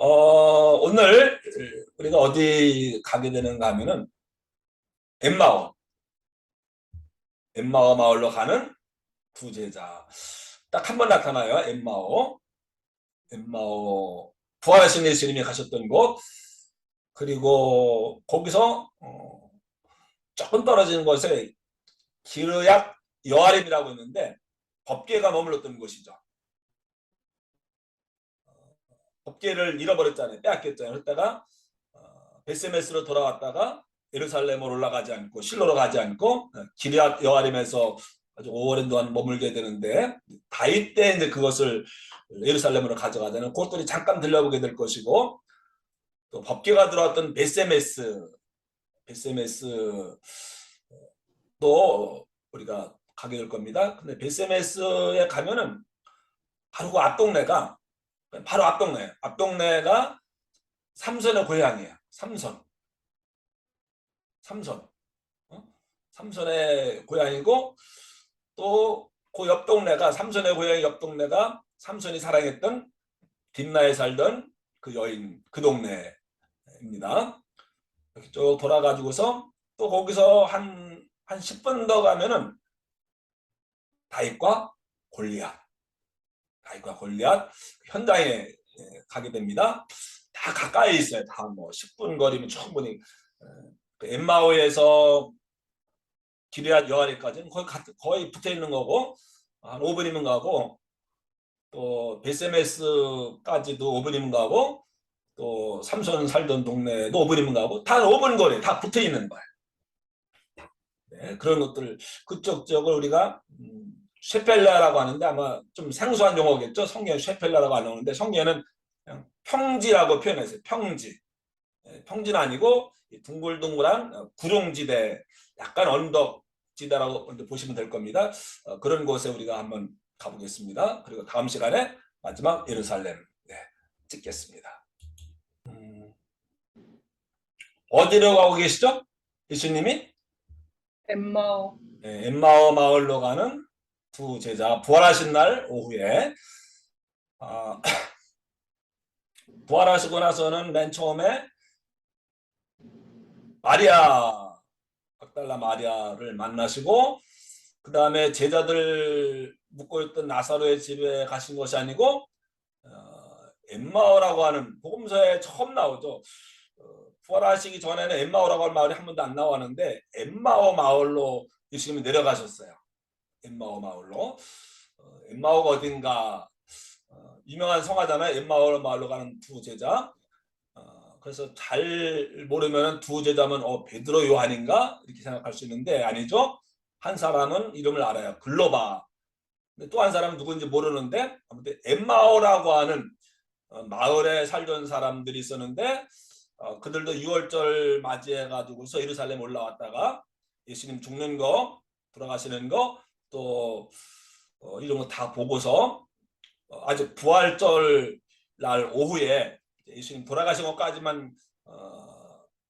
오늘 우리가 어디 가게 되는가 하면은 엠마오, 엠마오 마을로 가는 두 제자. 딱 한 번 나타나요. 엠마오 부활하신 예수님이 가셨던 곳. 그리고 거기서 조금 떨어지는 곳에 기르앗 여아림이라고 있는데 법궤가 머물렀던 곳이죠. 법궤를 잃어버렸잖아요. 빼앗겼잖아요. 그랬다가 베세메스로 돌아왔다가 예루살렘으로 올라가지 않고 실로로 가지 않고 기리앗 여아림에서 아주 오랜 동안 머물게 되는데 다윗 때 이제 그것을 예루살렘으로 가져가자는 그것들이 잠깐 들려보게 될 것이고, 또 법궤가 들어왔던 베세메스도 우리가 가게 될 겁니다. 근데 베세메스에 가면은 바로 그 앞동네가 삼손의 고향이에요. 삼손. 삼손의 고향이고, 또 그 옆 동네가, 삼손의 고향 옆 동네가 삼손이 사랑했던 딥나에 살던 그 여인, 그 동네입니다. 이렇게 쭉 돌아가지고서 또 거기서 한 10분 더 가면은 다윗과 골리앗 현장에 가게 됩니다. 다 가까이 있어요. 다 뭐 10분 거리면 충분히. 엠마오에서 기럇 여아리까지는 거의 붙어 있는 거고, 한 5분이면 가고, 또 베세메스까지도 5분이면 가고, 또 삼손 살던 동네도 5분이면 가고, 다 5분 거리 다 붙어 있는 거예요. 네, 그런 것들, 그쪽 지역을 우리가 쉐펠라라고 하는데 아마 좀 생소한 용어겠죠. 성경 쉐펠라라고 안 나오는데 성경에는 그냥 평지라고 표현했어요. 평지는 아니고 둥글둥글한 구룡지대, 약간 언덕지대라고 보시면 될 겁니다. 그런 곳에 우리가 한번 가보겠습니다. 그리고 다음 시간에 마지막 예루살렘 찍겠습니다. 어디로 가고 계시죠? 예수님이? 엠마오. 엠마오 마을로 가는 두 제자, 부활하신 날 오후에 부활하시고 나서는 맨 처음에 막달라 마리아를 만나시고, 그 다음에 제자들 묵고 있던 나사로의 집에 가신 것이 아니고 엠마오라고 하는, 복음서에 처음 나오죠. 부활하시기 전에는 엠마오라고 하는 마을이 한 번도 안 나왔는데 엠마오 마을로 예수님이 내려가셨어요. 엠마오 마을로. 엠마오가 어딘가 유명한 성화잖아요. 엠마오 마을로 가는 두 제자. 그래서 잘 모르면 두 제자면 베드로 요한인가 이렇게 생각할 수 있는데 아니죠. 한 사람은 이름을 알아요. 글로바. 또 한 사람은 누군지 모르는데 아무튼 엠마오라고 하는 마을에 살던 사람들이 있었는데 그들도 6월절 맞이해 가지고서 예루살렘 올라왔다가 예수님 죽는 거, 돌아가시는 거, 또 이런 거 다 보고서 아주 부활절 날 오후에 예수님 돌아가신 것까지만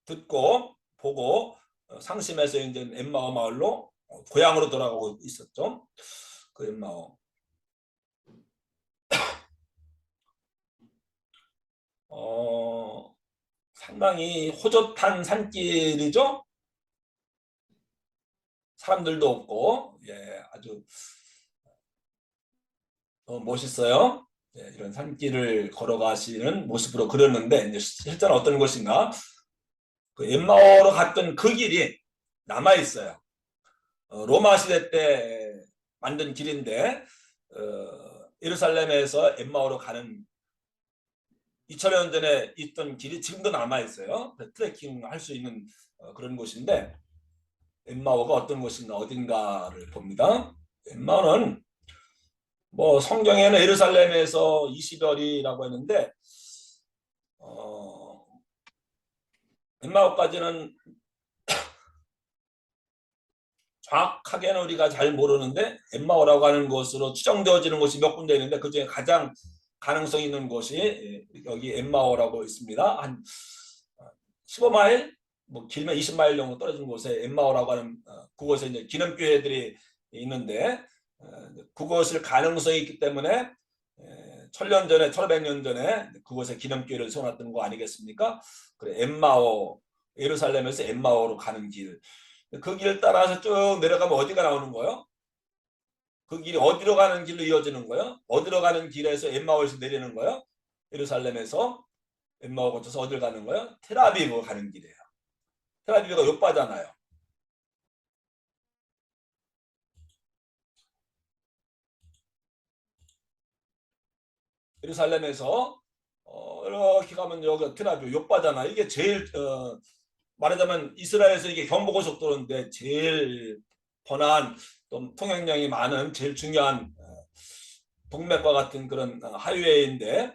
듣고 보고 상심해서 이제 엠마오 마을로 고향으로 돌아가고 있었죠. 그 엠마오. 상당히 호젓한 산길이죠. 사람들도 없고, 아주 멋있어요. 이런 산길을 걸어가시는 모습으로 그렸는데 이제 실제는 어떤 곳인가? 그 엠마오로 갔던 그 길이 남아 있어요. 로마 시대 때 만든 길인데 예루살렘에서 엠마오로 가는 2000년 전에 있던 길이 지금도 남아 있어요. 트레킹 할 수 있는 그런 곳인데 엠마오가 어떤 곳인가 어딘가를 봅니다. 엠마오는 뭐 성경에는 예루살렘에서 20여리라고 했는데 엠마오까지는 정확하게는 우리가 잘 모르는데 엠마오라고 하는 것으로 추정되어지는 곳이 몇 군데 있는데 그중에 가장 가능성 있는 곳이 여기 엠마오라고 있습니다. 한 15마일, 뭐 길면 20마일 정도 떨어진 곳에 엠마오라고 하는 그곳에 이제 기념교회들이 있는데 그것을 가능성이 있기 때문에 천년 전에 1500년 전에 그곳에 기념교회를 세워놨던 거 아니겠습니까? 그래 엠마오 예루살렘에서 엠마오로 가는 길. 그 길 따라서 쭉 내려가면 어디가 나오는 거예요? 그 길이 어디로 가는 길로 이어지는 거예요? 어디로 가는 길에서 엠마오에서 내리는 거예요? 예루살렘에서 엠마오 거쳐서 어디를 가는 거예요? 텔아비브 가는 길이에요. 텔아비브가 요바잖아요. 예루살렘에서 이렇게 가면 여기가 텔아비브 요바잖아. 이게 제일 말하자면 이스라엘에서 이게 경부고속도로인데 제일 번화한 또 통행량이 많은 제일 중요한 동맥과 같은 그런 하이웨이인데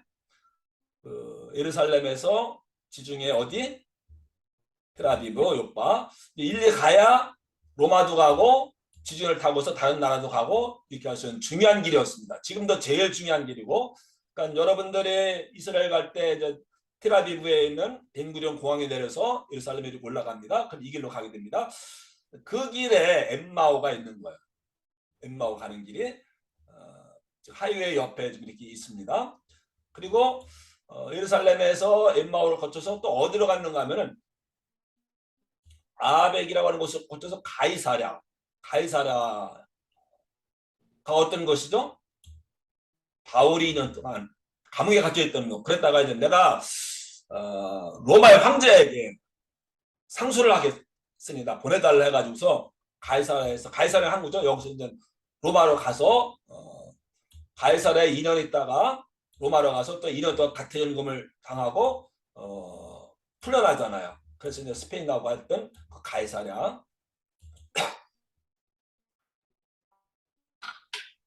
예루살렘에서 지중해 어디? 텔아비브, 요파. 일리 가야 로마도 가고 지중해를 타고서 다른 나라도 가고 이렇게 할 수 있는 중요한 길이었습니다. 지금도 제일 중요한 길이고, 그러니까 여러분들이 이스라엘 갈 때 텔아비브에 있는 벤구리온 공항에 내려서 예루살렘에 올라갑니다. 그럼 이 길로 가게 됩니다. 그 길에 엠마오가 있는 거예요. 엠마오 가는 길이 하이웨이 옆에 좀 이렇게 있습니다. 그리고 예루살렘에서 엠마오를 거쳐서 또 어디로 갔는가 하면은 아벡이라고 하는 곳을 거쳐서 가이사랴가 어떤 것이죠? 바울이 2년 동안 감옥에 갇혀 있던 거. 그랬다가 이제 내가 로마의 황제에게 상소를 하겠습니다. 보내달라 해가지고서 가이사랴 항구죠. 여기서 이제 로마로 가서 가이사랴에 2년 있다가 로마로 가서 또 2년 동안 가택연금을 당하고 풀려나잖아요. 그래서 이제 스페인 가고 했던 그 가이사랴.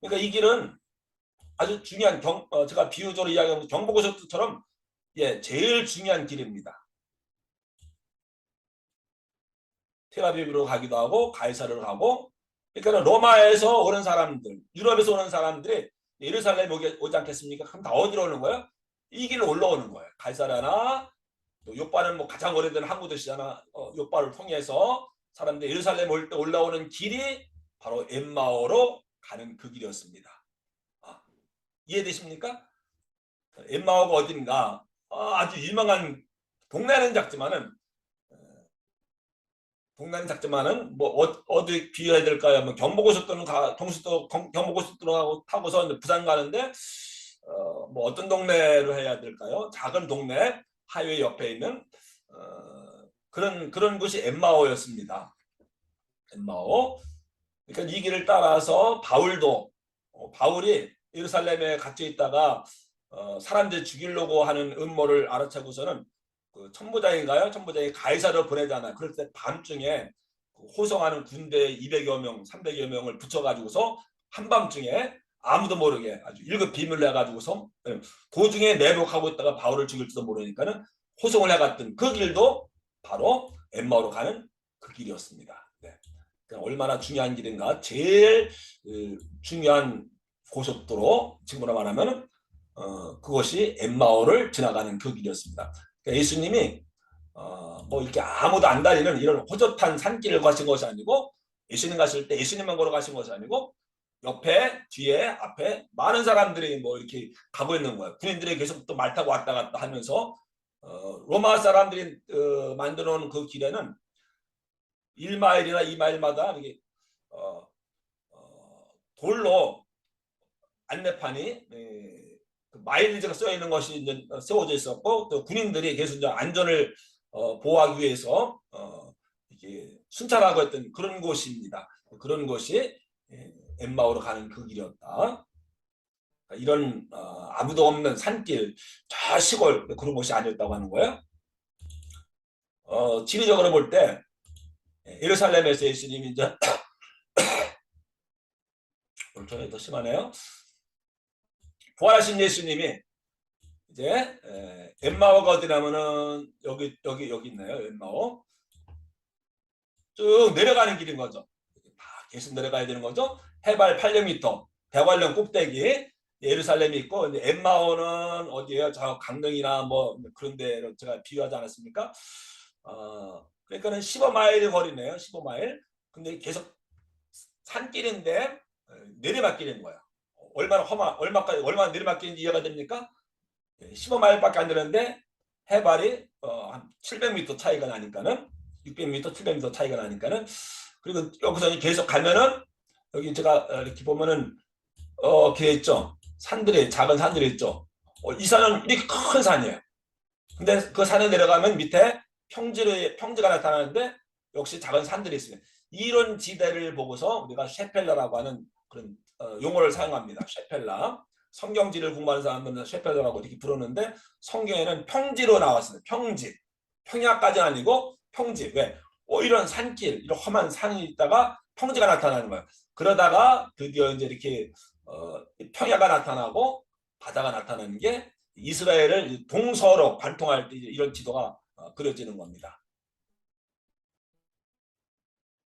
그러니까 이 길은 아주 중요한 제가 비유적으로 이야기하는 경부고속도로처럼 제일 중요한 길입니다. 텔아비브로 가기도 하고 가이사르로 가고. 그러니까 로마에서 오는 사람들, 유럽에서 오는 사람들이 예루살렘 오지 않겠습니까? 그럼 다 어디로 오는 거예요? 이 길로 올라오는 거예요. 가이사랴나 요바는 뭐 가장 오래된 항구 도시잖아. 요바를 통해서 사람들이 예루살렘 올 때 올라오는 길이 바로 엠마오로 가는 그 길이었습니다. 이해되십니까? 엠마오가 어딘가 아주 유명한 동네는 작지만은 뭐 어디 비유해야 될까요? 뭐 경부고속도로는 경부고속도로 타고서 부산 가는데 뭐 어떤 동네로 해야 될까요? 작은 동네 하이웨이 옆에 있는 그런 곳이 엠마오였습니다. 엠마오. 그러니까 이 길을 따라서 바울이 예루살렘에 갇혀 있다가 사람들 죽이려고 하는 음모를 알아채고서는 그 천부장이 가이사르로 보내잖아요. 그럴 때 밤중에 호송하는 군대 200여 명, 300여 명을 붙여가지고서 한밤중에 아무도 모르게 아주 1급 비밀로 해가지고서 도중에 매복하고 있다가 바울을 죽일지도 모르니까는 호송을 해갔던 그 길도 바로 엠마오로 가는 그 길이었습니다. 네. 그러니까 얼마나 중요한 길인가. 제일 중요한 고속도로 지금으로 말하면 그것이 엠마오를 지나가는 그 길이었습니다. 그러니까 예수님이 뭐 이렇게 아무도 안 다니는 이런 호젓한 산길을 가신 것이 아니고, 예수님 가실 때 예수님만 걸어가신 것이 아니고 옆에 뒤에 앞에 많은 사람들이 뭐 이렇게 가고 있는 거예요. 군인들이 계속 또 말 타고 왔다 갔다 하면서 로마 사람들이 만들어 놓은 그 길에는 1마일이나 2마일마다 이렇게 돌로 안내판이 그 마일리지가 써 있는 것이 이제 세워져 있었고, 또 군인들이 계속 이제 안전을 보호하기 위해서 이렇게 순찰하고 있던 그런 곳입니다. 그런 곳이 엠마오로 가는 그 길이었다. 이런 아무도 없는 산길, 저 시골 그런 곳이 아니었다고 하는 거예요. 지리적으로 볼 때 예루살렘에서 예수님이 이제 오늘 더 심하네요. 부활하신 예수님이 이제 엠마오가 어디냐면은 여기 있네요. 엠마오 쭉 내려가는 길인 거죠. 계속 내려가야 되는 거죠. 해발 800m 대관령 꼭대기 예루살렘이 있고, 이제 엠마오는 어디예요? 저 강릉이나 뭐 그런 데로 제가 비유하지 않았습니까? 그러니까는 15마일 거리네요. 15마일. 근데 계속 산길인데 내리막길인 거예요. 얼마나 내리막길인지 이해가 됩니까? 15마일밖에 안 되는데 해발이 한 700m 차이가 나니까는 600m, 700m 차이가 나니까는 그리고 여기서 계속 가면은 여기 제가 이렇게 보면은 길 있죠. 산들이 작은 산들이 있죠. 이 산은 이렇게 큰 산이에요. 근데 그 산에 내려가면 밑에 평지가 나타나는데 역시 작은 산들이 있습니다. 이런 지대를 보고서 우리가 셰펠러라고 하는 그런 용어를 사용합니다. 셰펠러. 성경지를 공부하는 사람들은 셰펠러라고 이렇게 부르는데 성경에는 평지로 나왔습니다. 평지. 평야까지는 아니고 평지. 왜? 이런 산길, 이런 험한 산이 있다가 평지가 나타나는 거예요. 그러다가 드디어 이제 이렇게 평야가 나타나고 바다가 나타나는 게 이스라엘을 동서로 관통할 때 이런 지도가 그려지는 겁니다.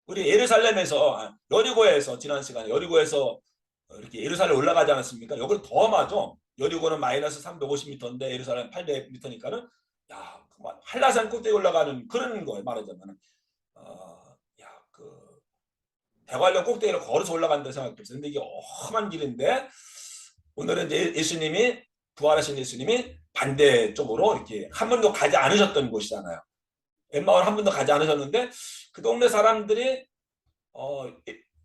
우리 예루살렘에서 여리고에서 지난 시간에 여리고에서 이렇게 예루살렘 올라가지 않았습니까? 여기는 더 험하죠. 여리고는 마이너스 350m인데 예루살렘 800m니까는 야, 한라산 꼭대기 올라가는 그런 거예요. 말하자면 그 대관령 꼭대기를 걸어서 올라간다 생각했어요. 근데 이게 험한 길인데 오늘은 이제 예수님이 부활하신 예수님이 반대쪽으로 이렇게 한 번도 가지 않으셨던 곳이잖아요. 엠마오를 한 번도 가지 않으셨는데 그 동네 사람들이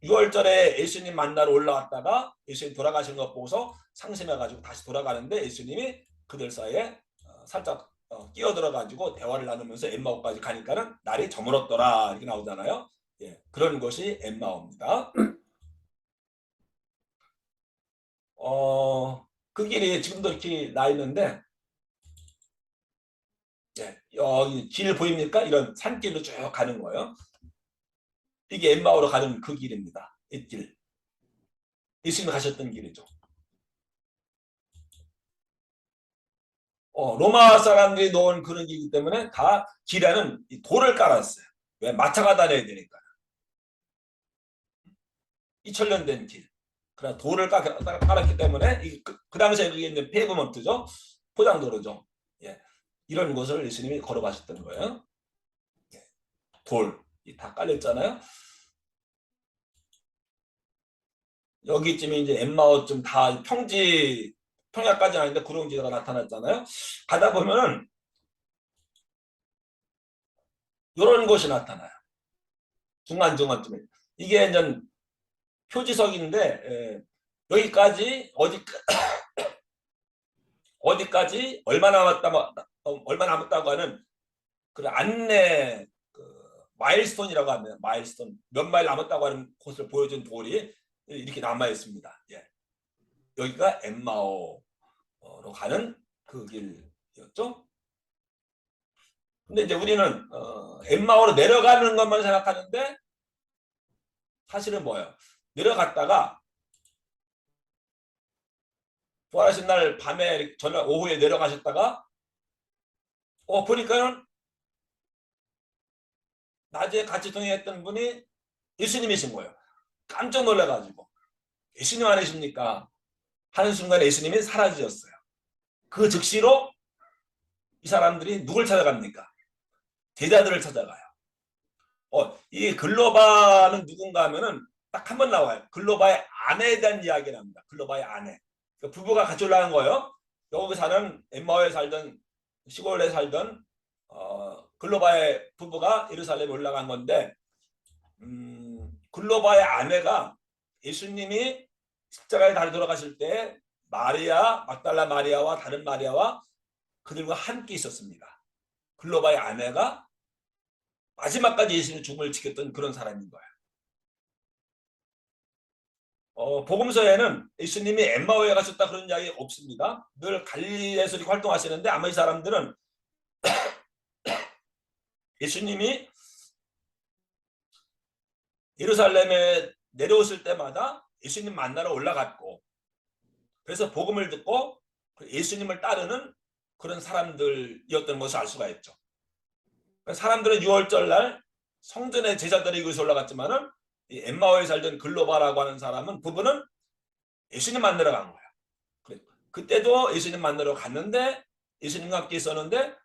6월절에 예수님 만나러 올라왔다가 예수님 돌아가신 것 보고서 상심해가지고 다시 돌아가는데 예수님이 그들 사이에 살짝 끼어들어가지고 대화를 나누면서 엠마오까지 가니까는 날이 저물었더라 이렇게 나오잖아요. 예, 그런 것이 엠마오입니다. 그 길이 지금도 이렇게 나 있는데 예, 여기 길 보입니까? 이런 산길로 쭉 가는 거예요. 이게 엠마오로 가는 그 길입니다. 이 길. 예수님이 가셨던 길이죠. 로마 사람들이 놓은 그런 길이기 때문에 다 길에는 돌을 깔았어요. 왜? 마차가 다녀야 되니까. 2000년 된 길. 그러나 돌을 깔았기 때문에 그 당시에 그게 이제 페이브먼트죠. 포장도로죠. 예. 이런 곳을 예수님이 걸어가셨던 거예요. 예. 돌. 다 깔렸잖아요. 여기쯤에 이제 엠마오쯤 다 평야까지는 아닌데 구릉지대가 나타났잖아요. 가다 보면은 이런 곳이 나타나요. 중간중간쯤에. 이게 이제 표지석인데 여기까지 어디까지 얼마 남았다고 하는 그 안내 마일스톤이라고 하면 마일스톤 몇 마일 남았다고 하는 곳을 보여준 돌이 이렇게 남아 있습니다. 예. 여기가 엠마오로 가는 그 길이었죠. 근데 이제 우리는 엠마오로 내려가는 것만 생각하는데 사실은 뭐예요? 내려갔다가 부활하신 날 밤에 저녁 오후에 내려가셨다가 보니까는 낮에 같이 동행했던 분이 예수님이신 거예요. 깜짝 놀라가지고 예수님 아니십니까? 하는 순간에 예수님이 사라지셨어요. 그 즉시로 이 사람들이 누굴 찾아갑니까? 제자들을 찾아가요. 이 글로바는 누군가 하면은 딱 한 번 나와요. 글로바의 아내에 대한 이야기를 합니다. 글로바의 아내. 그러니까 부부가 같이 올라간 거예요. 여기 사는 엠마오에 살던 시골에 살던 글로바의 부부가 예루살렘에 올라간 건데 글로바의 아내가 예수님이 십자가에 달려 돌아가실 때 마리아, 막달라 마리아와 다른 마리아와 그들과 함께 있었습니다. 글로바의 아내가 마지막까지 예수님의 죽음을 지켰던 그런 사람인 거예요. 복음서에는 예수님이 엠마오에 가셨다 그런 이야기 없습니다. 늘 갈릴리에서 이렇게 활동하시는데 아마 이 사람들은 예수님이 예루살렘에 내려오실 때마다 예수님 만나러 올라갔고 그래서 복음을 듣고 예수님을 따르는 그런 사람들이었던 것을 알 수가 있죠. 사람들은 6월절 날 성전의 제자들이 위해서 올라갔지만은 이 엠마오에 살던 글로바라고 하는 사람은 부부는 예수님 만나러 간 거예요. 그때도 예수님 만나러 갔는데 예수님과 함께 있었는데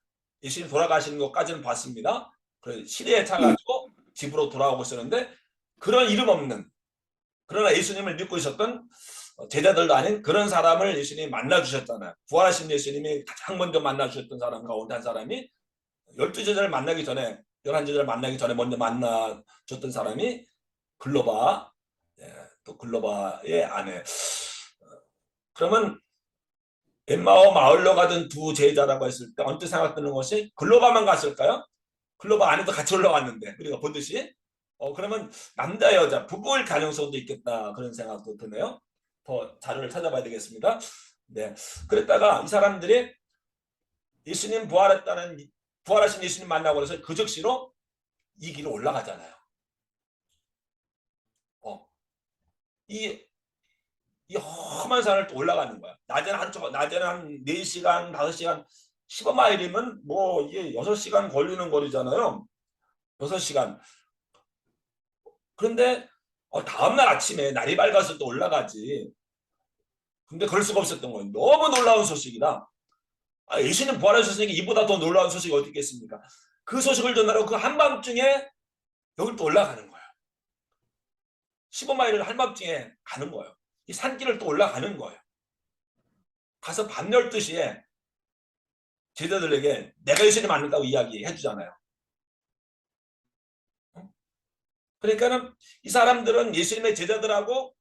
예수님 돌아가시는 것까지는 봤습니다. 그래서 시대에 차가지고 집으로 돌아오고 있었는데 그런 이름 없는 그러나 예수님을 믿고 있었던 제자들도 아닌 그런 사람을 예수님이 만나 주셨잖아요. 부활하신 예수님이 가장 먼저 만나 주셨던 사람 가운데 한 사람이 12제자를 만나기 전에 11제자를 만나기 전에 먼저 만나 줬던 사람이 글로바, 또 글로바의 아내. 그러면 엠마오 마을로 가던 두 제자라고 했을 때 언뜻 생각드는 것이 글로바만 갔을까요? 글로바 아내도 같이 올라왔는데 우리가 보듯이 그러면 남자 여자 부부일 가능성도 있겠다 그런 생각도 드네요. 더 자료를 찾아봐야 되겠습니다. 네, 그랬다가 이 사람들이 예수님 부활하신 예수님 만나고 그래서 그 즉시로 이 길을 올라가잖아요. 이 험한 산을 또 올라가는 거야. 낮에는 한 4시간, 5시간, 15마일이면 뭐 이게 6시간 걸리는 거리잖아요. 6시간. 그런데 다음날 아침에 날이 밝아서 또 올라가지. 근데 그럴 수가 없었던 거예요. 너무 놀라운 소식이다. 예수님 부활하셨으니까 이보다 더 놀라운 소식이 어디 있겠습니까? 그 소식을 전하러 그 한밤중에 여기 또 올라가는 거예요. 15마일을 한밤중에 가는 거예요. 이 산길을 또 올라가는 거예요. 가서 밤 12시에 제자들에게 내가 예수님 만났다고 이야기해 주잖아요. 그러니까는 이 사람들은 예수님의 제자들하고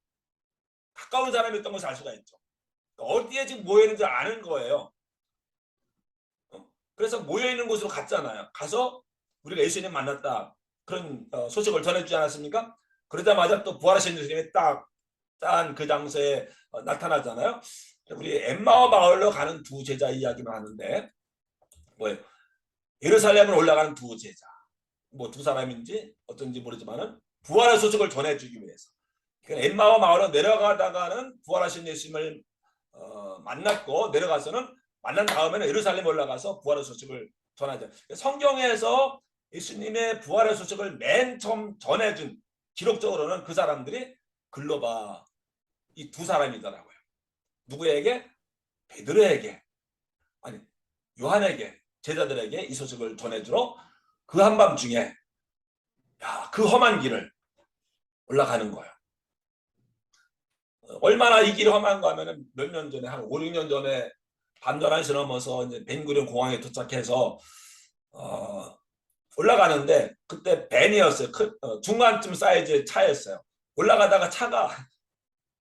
가까운 사람이었던 것을 알 수가 있죠. 어디에 지금 모여있는지 아는 거예요. 그래서 모여있는 곳으로 갔잖아요. 가서 우리가 예수님 만났다. 그런 소식을 전해주지 않았습니까? 그러자마자 또 부활하신 예수님이 딱 짠 그 장소에 나타나잖아요. 우리 엠마오 마을로 가는 두 제자 이야기만 하는데 뭐예요? 예루살렘을 올라가는 두 제자. 뭐 두 사람인지 어떤지 모르지만은 부활의 소식을 전해주기 위해서. 그러니까 엠마오 마을로 내려가다가는 부활하신 예수님을 만났고 내려가서는 만난 다음에는 예루살렘 올라가서 부활의 소식을 전하죠. 성경에서 예수님의 부활의 소식을 맨 처음 전해준 기록적으로는 그 사람들이 글로바 이 두 사람이더라고요. 누구에게? 베드로에게, 아니 요한에게, 제자들에게 이 소식을 전해주러 그 한밤중에 그 험한 길을 올라가는 거예요. 얼마나 이 길이 험한가 하면 몇 년 전에 한 5, 6년 전에 밤 11시 넘어서 이제 벤구리온 공항에 도착해서 올라가는데 그때 밴이었어요. 중간쯤 사이즈의 차였어요. 올라가다가 차가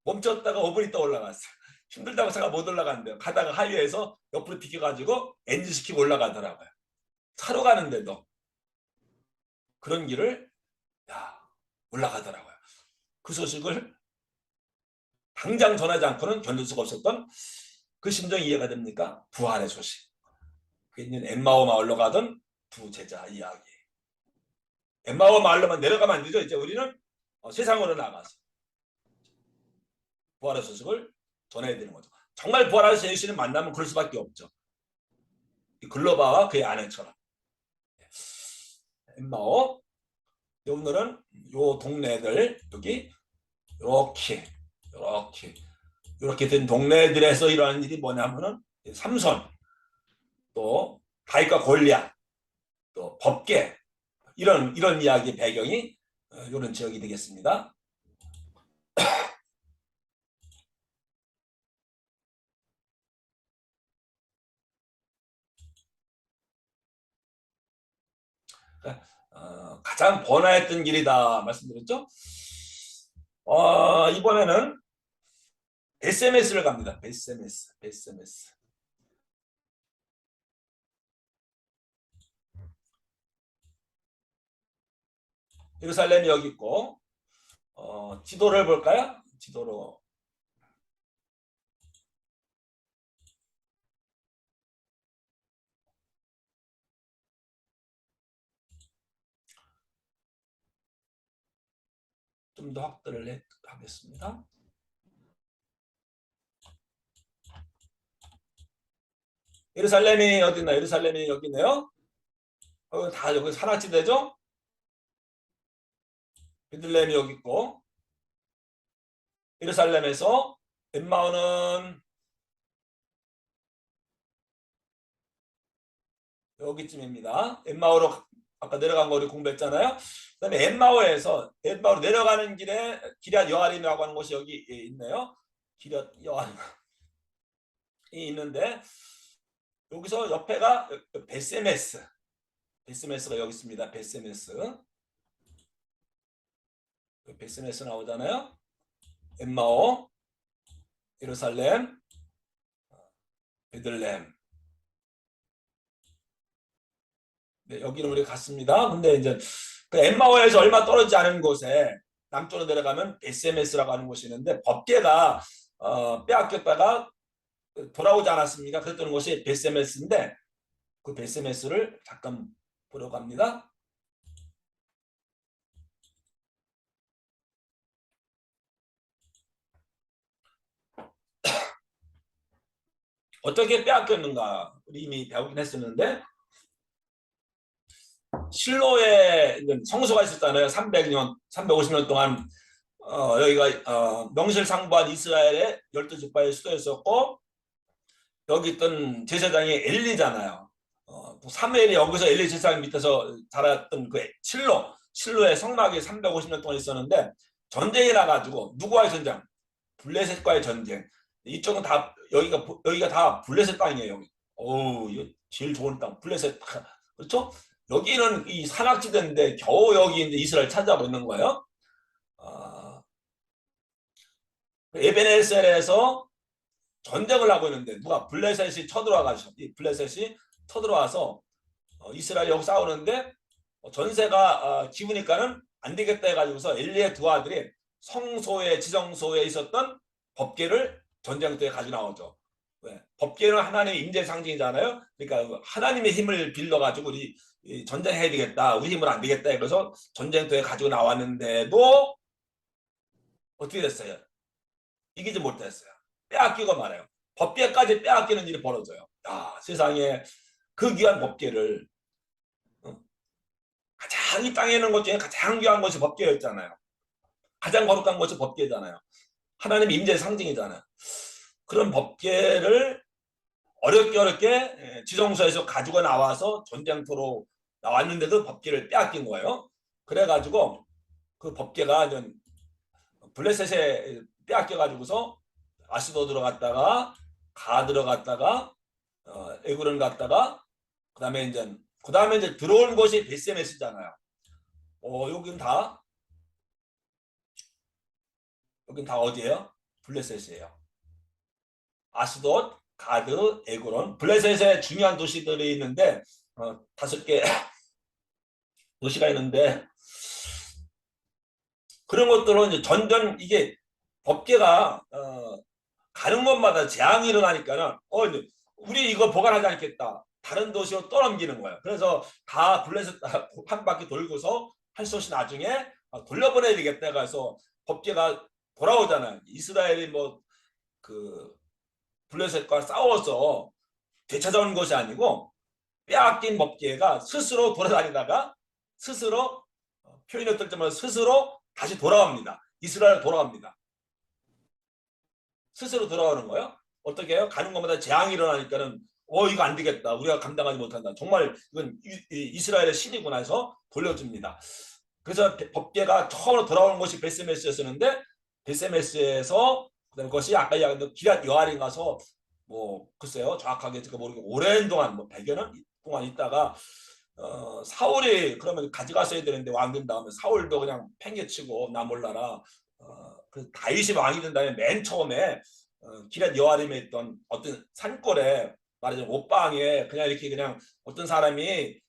멈췄다가 5분 있다 올라갔어요. 힘들다고 차가 못 올라간대요. 가다가 하이웨이에서 옆으로 비켜가지고 엔진 시키고 올라가더라고요. 차로 가는데도 그런 길을 올라가더라고요. 그 소식을 당장 전하지 않고는 견딜 수가 없었던 그 심정이 이해가 됩니까? 부활의 소식. 그게 있는 엠마오 마을로 가던 두 제자 이야기. 엠마오 마을로만 내려가면 안 되죠. 이제 우리는 세상으로 나가서 부활의 소식을 전해야 되는 거죠. 정말 부활하신 예수님 만나면 그럴 수밖에 없죠. 글로바와 그의 아내처럼. 엠마오. 오늘은 요 동네들 여기 이렇게 된 동네들에서 일어나는 일이 뭐냐면은 삼손, 또 다윗과 골리앗, 또 법궤 이런 이야기 배경이 이런 지역이 되겠습니다. 가장 번화했던 길이다 말씀드렸죠. 이번에는 베세메스를 갑니다. 베세메스. 예루살렘이 여기 있고 지도를 볼까요? 지도로 좀 더 확대를 하겠습니다. 예루살렘이 어디 있나? 예루살렘이 여기 있네요. 다 여기 산악지대죠? 베들레헴이 여기 있고 예루살렘에서 엠마오는 여기쯤입니다. 엠마오로 아까 내려간 거 우리 공부했잖아요. 그다음에 엠마오로 내려가는 길에 기럇 여아림이라고 하는 곳이 여기 있네요. 기력 여한이 있는데 여기서 옆에가 베세메스. 베세메스가 여기 있습니다. 베세메스. 베세메스 나오잖아요. 엠마오, 예루살렘, 베들렘. 네, 여기는 우리 갔습니다. 근데 이제 그 엠마오에서 얼마 떨어지지 않은 곳에 남쪽으로 내려가면 베세메스라고 하는 곳이 있는데 법궤가 빼앗겼다가 돌아오지 않았습니까? 그랬던 곳이 베세메스인데 그 베세메스를 잠깐 보러 갑니다. 어떻게 빼앗겼는가 우리 이미 배우긴 했었는데 실로에 성소가 있었잖아요. 300년, 350년 동안 여기가 명실상부한 이스라엘의 12지파의 수도였었고 여기 있던 제사장이 엘리잖아요. 사무엘이 여기서 엘리 제사장 밑에서 자랐던 그 실로의 성막이 350년 동안 있었는데 전쟁이 나가지고 누구와의 전쟁? 블레셋과의 전쟁. 이쪽은 다 여기가 다 블레셋 땅이에요. 여기. 이거 제일 좋은 땅 블레셋. 그렇죠? 여기는 이 산악지대인데 겨우 여기 이제 이스라엘 찾아오고 있는 거예요. 에베네셀에서 전쟁을 하고 있는데 누가 블레셋이 쳐들어와가지고 이 블레셋이 쳐들어와서 이스라엘 여기 싸우는데 전세가 기우니까는 안 되겠다 해가지고서 엘리의 두 아들이 성소에 지성소에 있었던 법궤를 전쟁터에 가지고 나오죠. 왜? 법궤는 하나님의 임재 상징이잖아요. 그러니까 하나님의 힘을 빌려가지고 우리 전쟁해야 되겠다. 우리 힘으로 안 되겠다. 그래서 전쟁터에 가지고 나왔는데도 어떻게 됐어요? 이기지 못했어요. 빼앗기고 말아요. 법궤까지 빼앗기는 일이 벌어져요. 세상에 그 귀한 법궤를 가장 이 땅에 있는 것 중에 가장 귀한 것이 법궤였잖아요. 가장 거룩한 것이 법궤잖아요. 하나님의 임재의 상징이잖아요. 그런 법궤를 어렵게 지성소에서 가지고 나와서 전쟁터로 나왔는데도 법궤를 빼앗긴 거예요. 그래가지고 그 법궤가 블레셋에 빼앗겨가지고서 아스도 들어갔다가 가 들어갔다가 에그론 갔다가 그다음에 이제 들어온 곳이 베세메스잖아요. 여긴 다 어디예요? 블레셋이에요. 아스돗, 가드, 에그론. 블레셋에 중요한 도시들이 있는데 5개 도시가 있는데 그런 것들은 이제 전전 이게 법계가 가는 곳마다 재앙이 일어나니까는 우리 이거 보관하지 않겠다. 다른 도시로 떠넘기는 거예요. 그래서 다 블레셋 한 바퀴 돌고서 한 소시 나중에 돌려보내야 되겠다 해서 법계가 돌아오잖아요. 이스라엘이 그 블레셋과 싸워서 되찾아온 것이 아니고 빼앗긴 법계가 스스로 돌아다니다가 스스로 표현이 어떨지만 스스로 다시 돌아옵니다. 이스라엘 돌아갑니다. 스스로 돌아오는 거예요. 어떻게 해요? 가는 것마다 재앙이 일어나니까는 이거 안 되겠다. 우리가 감당하지 못한다. 정말 이건 이스라엘의 신이구나 해서 돌려줍니다. 그래서 법궤가 처음으로 돌아오는 것이 베세메스였었는데 베세메스에서 그것이 아까 이야기한 기랏 여아린 가서 글쎄요 정확하게 제가 모르겠고 오랜 동안 100여 년 동안 있다가 사울이 그러면 가져갔어야 되는데 왕 된 다음에 사울도 그냥 팽개치고 나 몰라라. 그 다윗이 왕이 된 다음에 맨 처음에 기랏 여아림에 있던 어떤 산골에 말하자면 옷방에 그냥 어떤 사람이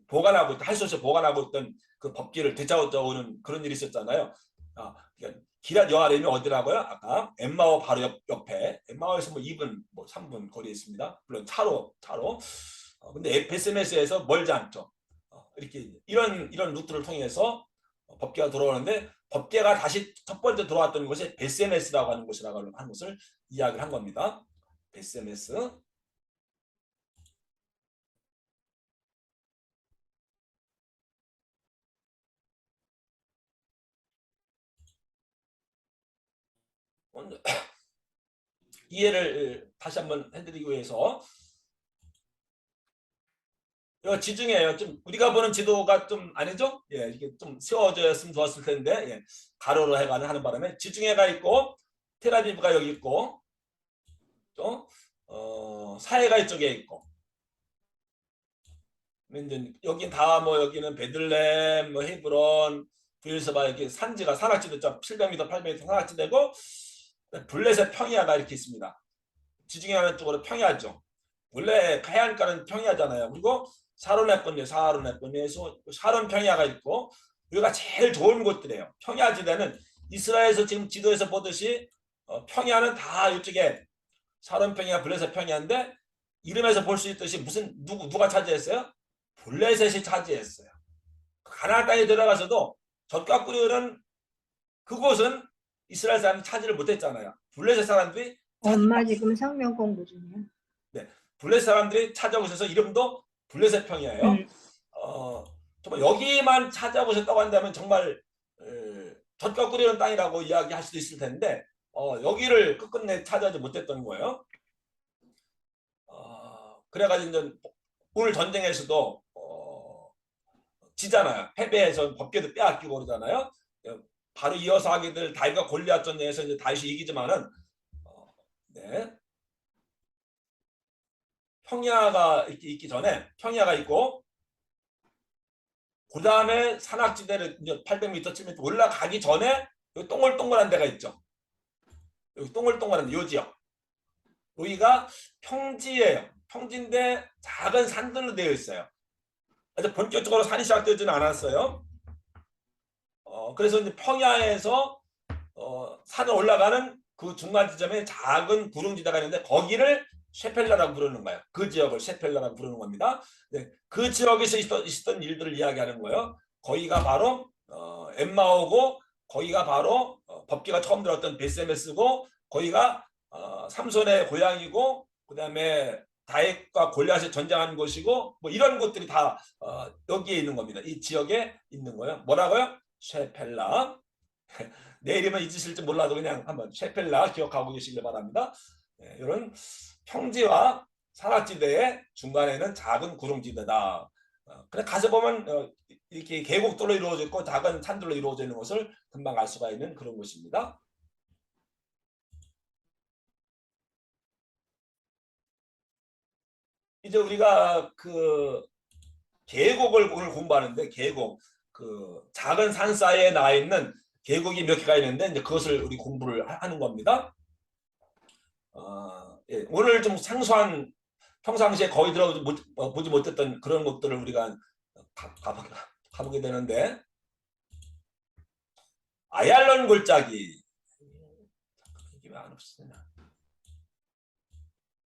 보관하고 할 수 없이 보관하고 있던 그 법궤를 되찾아오는 그런 일이 있었잖아요. 그러니까 기랏 여아림이 어디라고요? 아까 엠마오 바로 옆에 엠마오에서 2분 3분 거리에 있습니다. 물론 차로. 근데 베세메스에서 멀지 않죠. 이렇게 이런 루트를 통해서 법궤가 돌아오는데 법궤가 다시 첫 번째 들어왔던 곳이 베세메스라고 하는 곳이라고 하는 것을 이야기를 한 겁니다. 베세메스. 이해를 다시 한번 해드리기 위해서 이거 지중해예요. 좀 우리가 보는 지도가 좀 아니죠? 이게 좀 세워졌으면 좋았을 텐데 가로로 해가는 하는 바람에 지중해가 있고 텔아비브가 여기 있고 또 사해가 이쪽에 있고 여기 다 뭐 여기는 베들레헴, 뭐 헤브론, 부엘세바 이렇게 산지가 산악지대 700m, 800m 산악지대고 블레셋 평야가 이렇게 있습니다. 지중해 하는 쪽으로 평야죠. 원래 해안가는 평야잖아요. 그리고 사론해권에 사론 평야가 있고 여기가 제일 좋은 곳들이에요. 평야지대는 이스라엘에서 지금 지도에서 보듯이 평야는 다 이쪽에 사론 평야, 블레셋 평야인데 이름에서 볼 수 있듯이 무슨 누가 차지했어요? 블레셋이 차지했어요. 가나안 땅에 들어가서도 젖과 꿀이 흐르는 그곳은 이스라엘 사람이 차지를 못했잖아요. 블레셋 사람들이 엄마 지금 성경 공부 중이야. 네, 블레셋 사람들이 찾아오셔서 이름도 블레셋 평이에요. 정말 여기만 찾아오셨다고 한다면 정말 젖과 꿀이 흐르는 땅이라고 이야기할 수도 있을 텐데 여기를 끝끝내 찾아오지 못했던 거예요. 그래가지고 이제 오늘 전쟁에서도 지잖아요. 패배해서 법궤도 빼앗기고 그러잖아요. 바로 이어서 하게 될 다윗과 골리앗 전쟁에서 이제 다윗이 이기지만은 네. 평야가 있기 전에 평야가 있고 그 다음에 산악지대를 이제 800m, 700m 올라가기 전에 여기 동글동글한 데가 있죠. 여기 동글동글한 데, 요 지역. 여기가 평지예요. 평지인데 작은 산들로 되어 있어요. 아직 본격적으로 산이 시작되지는 않았어요. 그래서 이제 평야에서 산을 올라가는 그 중간 지점에 작은 구릉지대가 있는데 거기를 셰펠라라고 부르는 거예요. 그 지역을 셰펠라라고 부르는 겁니다. 네, 그 지역에서 있었던 일들을 이야기하는 거예요. 거기가 바로 엠마오고 거기가 바로 법궤가 처음 들었던 베세메스고 거기가 삼손의 고향이고 그 다음에 다윗과 골리앗이 전쟁하는 곳이고 뭐 이런 곳들이 다 여기에 있는 겁니다. 이 지역에 있는 거예요. 뭐라고요? 셰펠라. 내 이름은 잊으실지 몰라도 그냥 한번 셰펠라 기억하고 계시길 바랍니다. 네, 이런 평지와 산악지대의 중간에는 작은 구릉지대다. 그래 가서 보면 이렇게 계곡들로 이루어져 있고 작은 산들로 이루어져 있는 것을 금방 알 수가 있는 그런 곳입니다. 이제 우리가 그 계곡을 오늘 공부하는데 계곡 그 작은 산 사이에 나 있는 계곡이 몇 개가 있는데 이제 그것을 우리 공부를 하는 겁니다. 예, 오늘 좀 생소한 평상시에 거의 보지 못했던 그런 것들을 우리가 가보게 되는데 아얄론 골짜기 이게 왜 안 없으냐?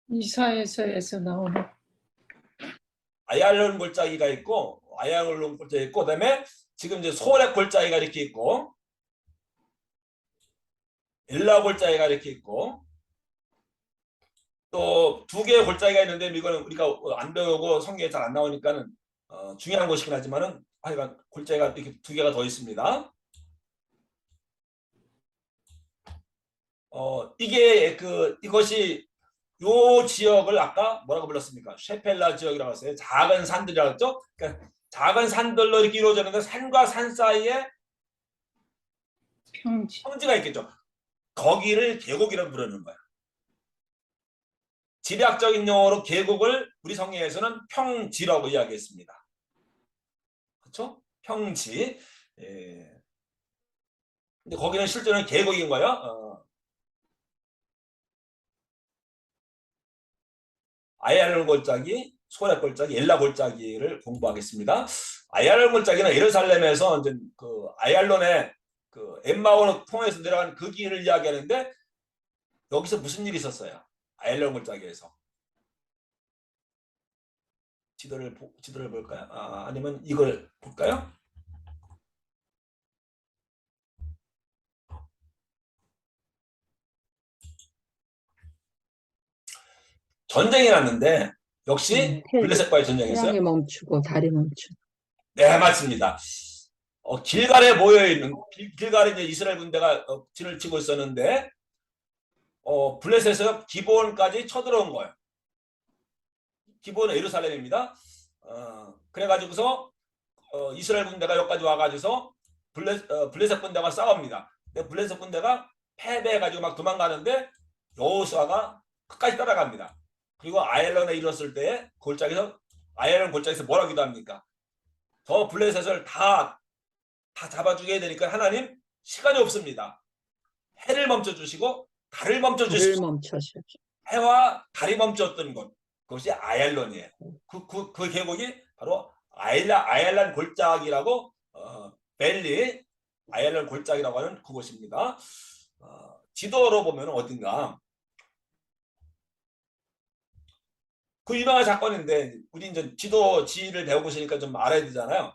이사야서에서 나오는 아얄론 골짜기가 있고 아얄론 골짜기 있고 그다음에 지금 이제 소렉 골짜기가 이렇게 있고 엘라 골짜기가 이렇게 있고 또 두 개의 골짜기가 있는데 이거는 우리가 안 배우고 성경에 잘 안 나오니까는 중요한 것이긴 하지만은 하여간 골짜기가 이렇게 두 개가 더 있습니다. 이게 이것이 요 지역을 아까 뭐라고 불렀습니까? 셰펠라 지역이라고 했어요. 작은 산들이라고 했죠. 그러니까 작은 산들로 이렇게 이루어져 있는데 산과 산 사이에 평지가 있겠죠. 거기를 계곡이라고 부르는 거야. 지리학적인 용어로 계곡을 우리 성경에서는 평지라고 이야기했습니다. 그렇죠? 평지. 예. 근데 거기는 실제로는 계곡인 거예요. 아얄론 골짜기, 소렉 골짜기, 엘라 골짜기를 공부하겠습니다. 아얄론 골짜기는 예루살렘에서 이제 그 아얄론의 그 엠마오를 통해서 내려간 그 길을 이야기하는데 여기서 무슨 일이 있었어요? 아얄론 골짜기에서 지도를 볼까요? 아니면 이걸 볼까요? 전쟁이 났는데 역시 블레셋과의 전쟁이었어요. 태양이 멈추고 달이 멈추고. 네, 맞습니다. 길갈에 모여 있는 길갈에 이제 이스라엘 군대가 진을 치고 있었는데 블레셋에서 기브온까지 쳐들어온 거예요. 기브온은 예루살렘입니다. 그래가지고서 이스라엘 군대가 여기까지 와가지고서 블레셋 군대가 싸웁니다. 블레셋 군대가 패배해가지고 막 도망가는데 여호수아가 끝까지 따라갑니다. 그리고 아얄론에 이뤘을 때 골짜기에서 아얄론 골짜기에서 뭐라 기도합니까? 저 블레셋을 다 잡아주게 되니까 하나님 시간이 없습니다. 해를 멈춰주시고 달을 달을 멈춰주시고 멈춰주십시오. 해와 달이 멈췄던 곳 그것이 아얄론이에요. 그 계곡이 바로 아얄란 골짜기라고 벨리 아얄란 골짜기라고 하는 그곳입니다. 지도로 보면 어딘가 그 유명한 사건인데 우리 이제 지를 배우고 있으니까 좀 알아야 되잖아요.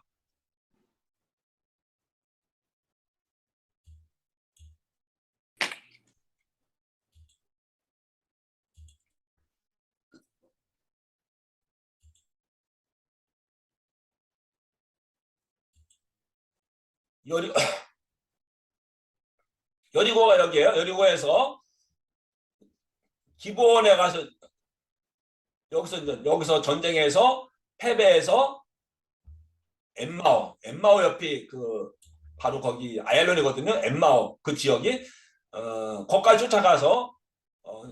여리, 여리고가 여기에요. 여리고에서 기브온에 가서 여기서 전쟁에서 패배해서 엠마오 옆이 그 바로 거기 아얄론이거든요. 엠마오 그 지역이 거기까지 쫓아가서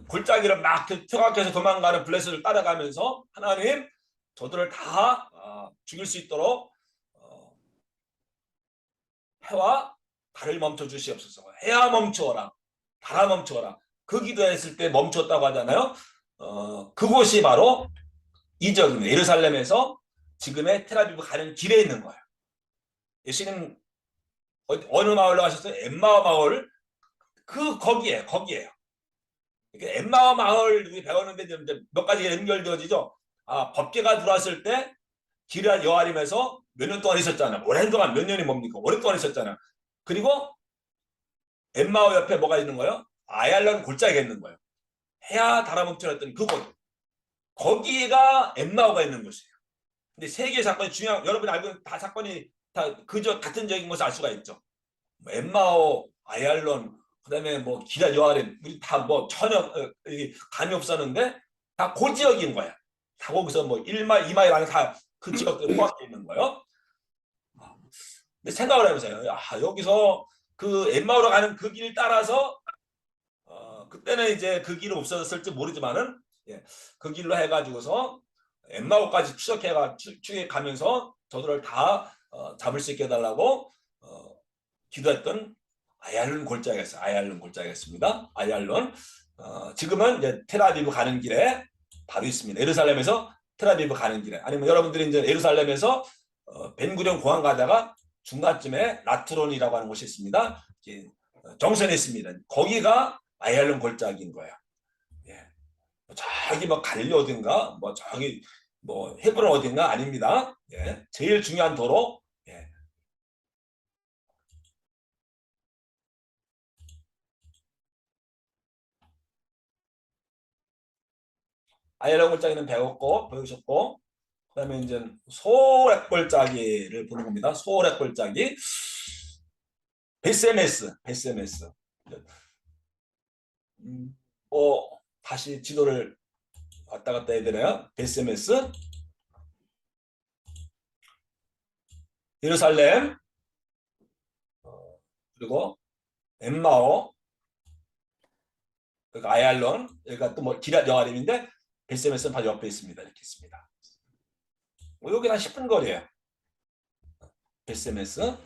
골짜기를 막 퇴각해서 도망가는 블레셋을 따라가면서 하나님 저들을 다 죽일 수 있도록 해와 달을 멈춰 주시옵소서. 해야 멈추어라. 달아 멈추어라. 그 기도했을 때 멈췄다고 하잖아요. 그곳이 바로 이 지역입니다. 예루살렘에서 지금의 텔아비브 가는 길에 있는 거예요. 예수님 어느 마을로 가셨어요? 엠마오 마을. 거기에요. 그러니까 엠마오 마을 우리 배웠는데 몇 가지가 연결되어지죠. 법궤가 들어왔을 때 기럇 여아림에서 몇 년 동안 있었잖아요. 오랜 동안 몇 년이 뭡니까? 오랫동안 있었잖아요. 그리고 엠마오 옆에 뭐가 있는 거예요? 아얄란 골짜기가 있는 거예요. 해야 달아멈춰놨던 그곳. 거기가 엠마오가 있는 곳이에요. 근데 세 개의 사건이 중요한 여러분이 알고 있는 다 사건이 다 그저 같은 적인 것을 알 수가 있죠. 엠마오, 아얄론, 그다음에 뭐 기럇 여아림 우리 다 뭐 전혀 감이 없었는데 다 그 지역인 거야. 다 거기서 뭐 1마일, 2마일 안에 다 그 지역들이 포함되어 있는 거예요. 근데 생각을 해보세요. 여기서 그 엠마오로 가는 그 길 따라서 그때는 이제 그 길은 없어졌을지 모르지만은 그 길로 해가지고서 엠마오까지 추격가면서 저들을 다 잡을 수 있게 해달라고 기도했던 아얄론 골짜기였어요. 아얄론 골짜기였습니다. 아얄론. 지금은 이제 텔아비브 가는 길에 바로 있습니다. 예루살렘에서 텔아비브 가는 길에. 아니면 여러분들이 이제 예루살렘에서 벤구리온 공항 가다가 중간쯤에 라트론이라고 하는 곳이 있습니다. 정선에 있습니다. 거기가 아얄론 골짜기인 거예요. 예. 저기 뭐 갈릴리 어딘가 뭐 저기 뭐 헤브론 어딘가 아닙니다. 예. 제일 중요한 도로. 예. 아얄론 골짜기는 배우셨고 그다음에 이제 소렉 골짜기를 보는 겁니다. 소렉 골짜기. 베스메스. 다시 지도를 왔다 갔다 해야 되나요? 베스메스, 예루살렘, 그리고 엠마오, 그리고 아얄론, 여기가 또 뭐 기럇 여아림인데 베스메스는 바로 옆에 있습니다. 이렇게 있습니다. 여기 한 10분 거리예요. 베스메스.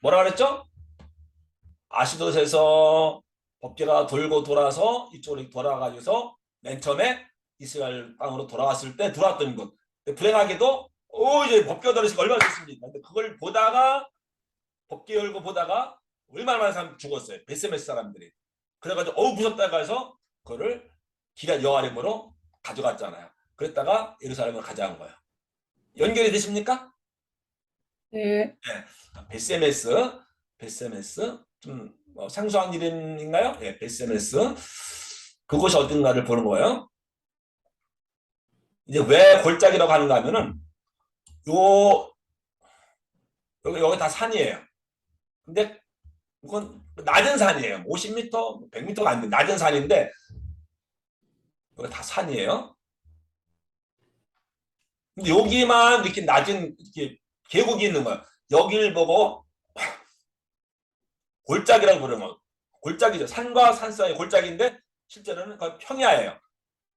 뭐라 그랬죠? 아시돗에서 법궤가 돌고 돌아서 이쪽으로 돌아가면서 맨 처음에 이스라엘 땅으로 돌아왔을 때 들어왔던 곳. 불행하게도 이제 법궤가 돌아서 얼마나 됐습니까? 근데 그걸 보다가 법궤 열고 보다가 얼마나 많은 사람 죽었어요. 베스메스 사람들이. 그래가지고 무섭다고 해서 그거를 기럇 여아림으로 가져갔잖아요. 그랬다가 예루살렘을 가져간 거예요. 연결이 되십니까? 네. 베스메스 좀 생소한 이름인가요? 예, 베스메스. 그곳이 어딘가를 보는 거예요. 이제 왜 골짜기라고 하는가 하면은 여기 다 산이에요. 근데 이건 낮은 산이에요. 50m, 100m가 안 돼. 낮은 산인데 여기 다 산이에요. 근데 여기만 이렇게 낮은 이렇게 계곡이 있는 거예요. 여기를 보고 골짜기라고 부르는 거예요. 골짜기죠. 산과 산 사이 골짜기인데 실제로는 거의 평야예요.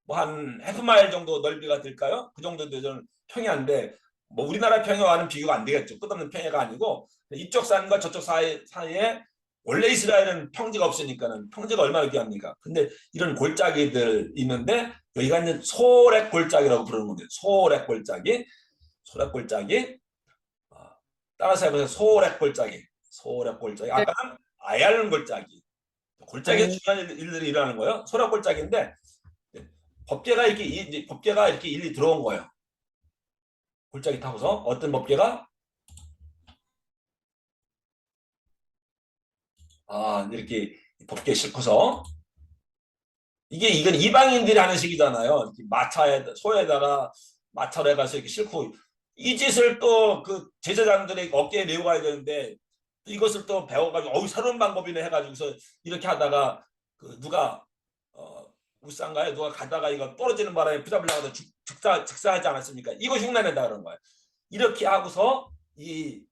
뭐 한 해프마일 정도 넓이가 될까요? 그 정도 되는 평야인데 뭐 우리나라 평야와는 비교가 안 되겠죠. 끝없는 평야가 아니고 이쪽 산과 저쪽 사이에 원래 이스라엘은 평지가 없으니까는 평지가 얼마나 귀합니까? 근데 이런 골짜기들 있는데 여기가 이제 소렉 골짜기라고 부르는 겁니다. 소렉 골짜기, 소렉 골짜기. 따라서 해보세요. 소렉 골짜기, 소렉 골짜기. 네. 아까는 아얄론 골짜기. 골짜기에 네. 중요한 일들이 일어나는 거예요. 소렉 골짜기인데 법계가 이렇게 법계가 이렇게 일리 들어온 거예요. 골짜기 타고서 어떤 법계가 이렇게 법계 싣고서 이건 이방인들이 하는 식이잖아요. 이렇게 소에다가 마차로 해가서 이렇게 싣고 이 짓을 또 그 제사장들의 어깨에 메고 가야 되는데 이것을 또 배워가지고 새로운 방법이네 해가지고서 이렇게 하다가 그 누가 울산가에 누가 가다가 이거 떨어지는 바람에 붙잡으려고 즉사하지 않았습니까? 이거 흉내낸다 그런 거예요. 이렇게 하고서 이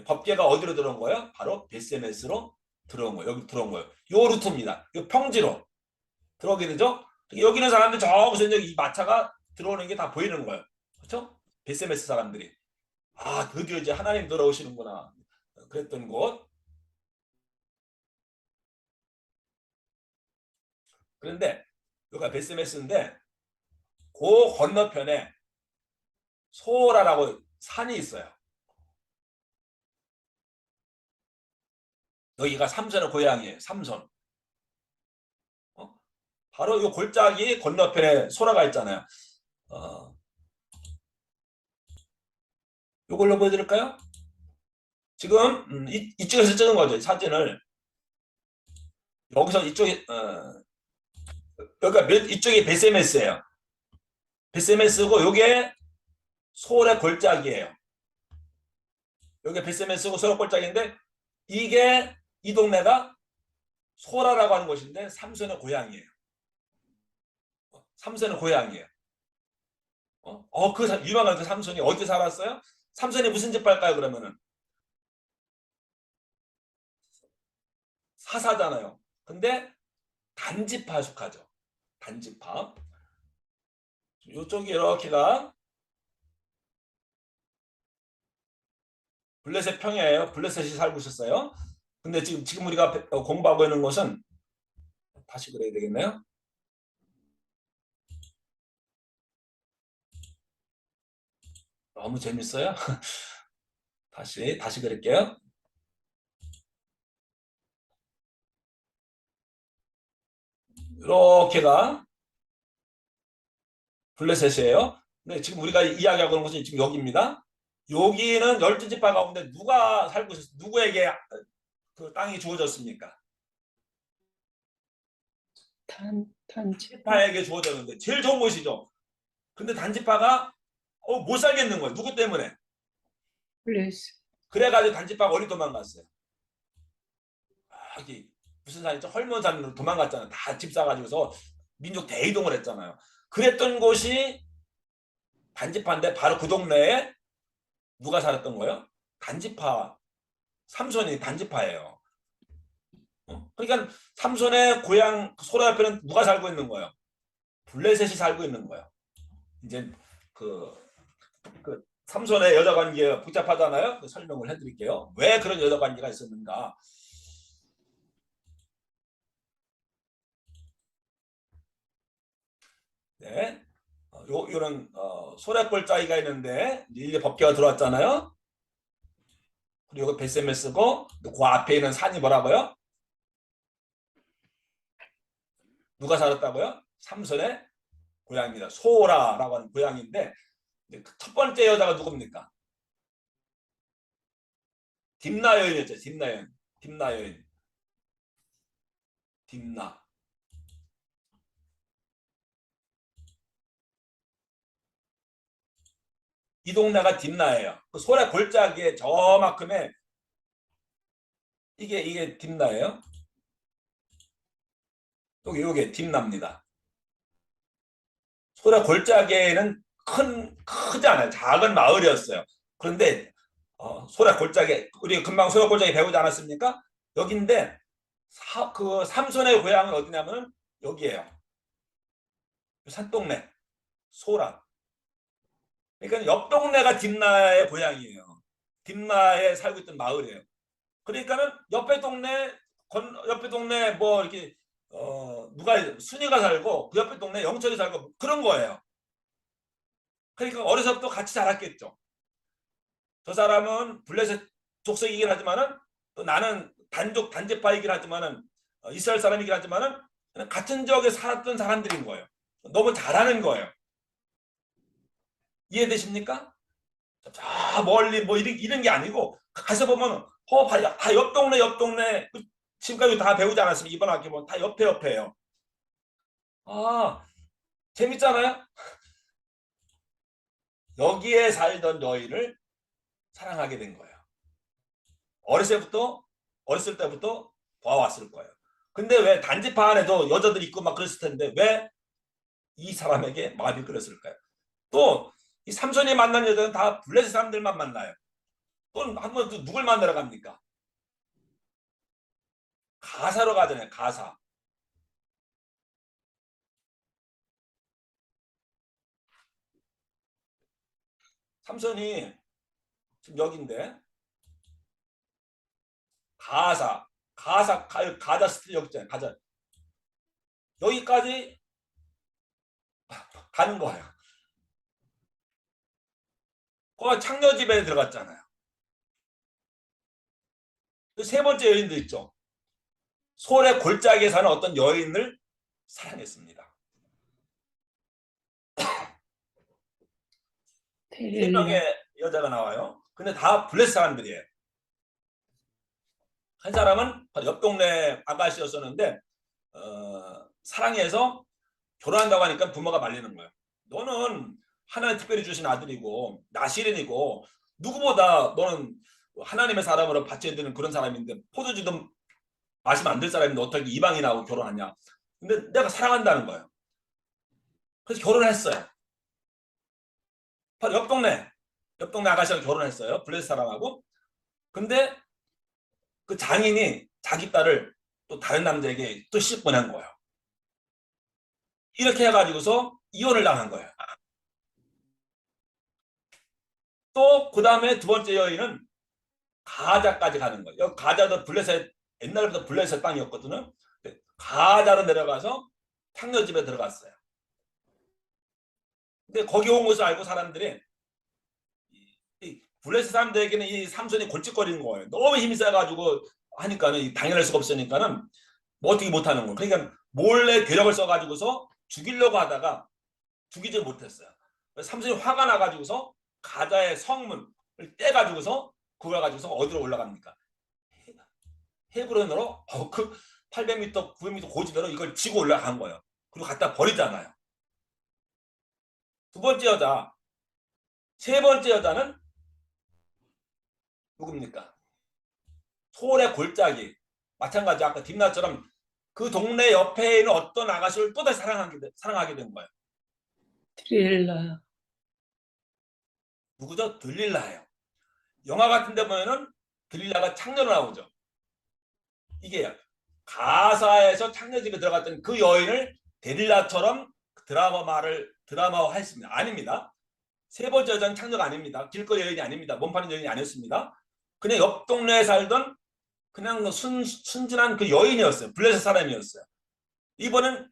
법계가 어디로 들어온 거예요? 바로 베스메스로 들어온 거예요. 여기 들어온 거예요. 요 루트입니다. 요 평지로 들어오게 되죠. 여기 있는 사람들 저기서 이제 이 마차가 들어오는 게 다 보이는 거예요. 그렇죠? 베스메스 사람들이 드디어 이제 하나님 들어오시는구나 그랬던 곳. 그런데 여기가 베스메스인데 그 건너편에 소라라고 산이 있어요. 여기가 삼손의 고향이에요. 삼손. 바로 이 골짜기 건너편에 소라가 있잖아요. 이걸로 보여드릴까요? 지금 이쪽에서 찍은 거죠. 사진을. 여기서 이쪽에 여기가 이쪽이 베세메스예요. 베세메스고 요게 소의 골짜기예요. 여기 베세메스고 소의 골짜기인데 이 동네가 소라라고 하는 곳인데 삼손의 고향이에요. 삼손의 고향이에요. 그 유명한 그 삼손이 어디 살았어요? 삼손이 무슨 집 할까요? 그러면은 사사잖아요. 근데 단지파 속하죠. 단지파. 이쪽이 이렇게가 블레셋 평야예요. 블레셋이 살고 있었어요. 근데 지금 우리가 공부하고 있는 곳은 다시 그려야 되겠네요. 너무 재밌어요. 다시 그릴게요. 이렇게가 블레셋이에요. 근데 지금 우리가 이야기하고 있는 곳은 지금 여기입니다. 여기는 12지파 가운데 누가 살고 있었어요? 누구에게 그 땅이 주어졌습니까? 단지. 지파에게 주어졌는데 제일 좋은 곳이죠. 근데 단지파가 못 살겠는 거예요. 누구 때문에? 플레이스. 그래가지고 단지파가 어디 도망갔어요? 여기 무슨 산이죠? 헐몬산으로 도망갔잖아요. 다 집 사가지고서 민족 대이동을 했잖아요. 그랬던 곳이 단지파인데 바로 그 동네에 누가 살았던 거예요? 단지파. 삼손이 단지파예요. 그러니까 삼손의 고향 소라 옆에는 누가 살고 있는 거예요? 블레셋이 살고 있는 거예요. 이제 그 삼손의 여자 관계가 복잡하잖아요. 그 설명을 해드릴게요. 왜 그런 여자 관계가 있었는가? 네, 요런 소래골짜기가 있는데 이제 법계가 들어왔잖아요. 그리고 베세메스고 그 앞에 있는 산이 뭐라고요? 누가 살았다고요? 삼손의 고향입니다. 소라라고 하는 고향인데 첫 번째 여자가 누굽니까? 딥나 여인이었죠. 딥나 여인. 딥나. 이 동네가 딥나예요. 그 소래 골짜기에 저만큼의 이게 딥나예요. 요게 딥나입니다. 소래 골짜기에는 크지 않아요. 작은 마을이었어요. 그런데 소래 골짜기 우리 금방 소래 골짜기 배우지 않았습니까? 여기인데 그 삼손의 고향은 어디냐면 여기에요. 산동네, 소란. 그러니까 옆 동네가 딥나의 고향이에요. 딥나에 살고 있던 마을이에요. 그러니까는 옆에 동네 뭐 이렇게 누가 순이가 살고 그 옆에 동네 영철이 살고 그런 거예요. 그러니까 어려서부터 같이 자랐겠죠. 저 사람은 블레셋 족속이긴 하지만은 또 나는 단지파이긴 하지만은 이스라엘 사람이긴 하지만은 같은 지역에 살았던 사람들인 거예요. 너무 잘하는 거예요. 이해되십니까? 저 멀리 뭐 이런 게 아니고 가서 보면 봐요. 다 옆 동네 지금까지 다 배우지 않았으면 이번 학기 보면 다 옆에요. 아 재밌잖아요. 여기에 살던 너희를 사랑하게 된 거예요. 어렸을 때부터 봐왔을 거예요. 근데 왜 단지파 안에도 여자들이 있고 막 그랬을 텐데 왜 이 사람에게 마음이 끌었을까요? 또 이 삼손이 만난 여자는 다 블레셋 사람들만 만나요. 또 한 번 또 누굴 만나러 갑니까? 가사로 가잖아요. 가사. 삼손이 지금 여기인데 가자 스틸 여기 있잖아요. 가자 여기까지 가는 거예요. 거기 창녀집에 들어갔잖아요. 세 번째 여인도 있죠. 솔의 골짜기에 사는 어떤 여인을 사랑했습니다. 세 델릴라. 명의 여자가 나와요. 근데 다 블레셋 사람들이에요. 한 사람은 바로 옆 동네 아가씨였었는데 사랑해서 결혼한다고 하니까 부모가 말리는 거예요. 너는 하나님 특별히 주신 아들이고 나시린이고 누구보다 너는 하나님의 사람으로 받쳐야 되는 그런 사람인데 포도주도 마시면 안 될 사람인데 어떻게 이방인하고 결혼하냐. 근데 내가 사랑한다는 거예요. 그래서 결혼했어요. 바로 옆 동네 아가씨랑 결혼했어요. 블레셋 사람하고. 근데 그 장인이 자기 딸을 또 다른 남자에게 또 시집 보낸 거예요. 이렇게 해가지고서 이혼을 당한 거예요. 또 그 다음에 두 번째 여인은 가자까지 가는 거예요. 가자도 블레셋 옛날부터 블레셋 땅이었거든요. 가자로 내려가서 창녀집에 들어갔어요. 근데 거기 온 것을 알고 사람들이 이 블레셋 사람들에게는 이 삼손이 골칫거리는 거예요. 너무 힘이 세가지고 하니까는 당연할 수가 없으니까는 뭐 어떻게 못하는 거예요. 그러니까 몰래 괴력을 써가지고서 죽이려고 하다가 죽이지 못했어요. 삼손이 화가 나가지고서 가자의 성문을 떼가지고서 그걸 가지고서 어디로 올라갑니까? 헤브론으로 그 800m, 900m 고지대로 이걸 지고 올라간 거예요. 그리고 갖다 버리잖아요. 두 번째 여자, 세 번째 여자는 누굽니까? 솔의 골짜기. 마찬가지 아까 딥나처럼 그 동네 옆에 있는 어떤 아가씨를 또다시 사랑하게 된 거예요. 델릴라. 누구죠? 들릴라예요. 영화 같은 데 보면은 들릴라가 창녀로 나오죠. 이게 가사에서 창녀집에 들어갔던 그 여인을 데릴라처럼 드라마화했습니다. 아닙니다. 세 번째 여자는 창녀가 아닙니다. 길거리 여인이 아닙니다. 몸파는 여인이 아니었습니다. 그냥 옆 동네에 살던 그냥 순진한 그 여인이었어요. 블레셋 사람이었어요. 이번엔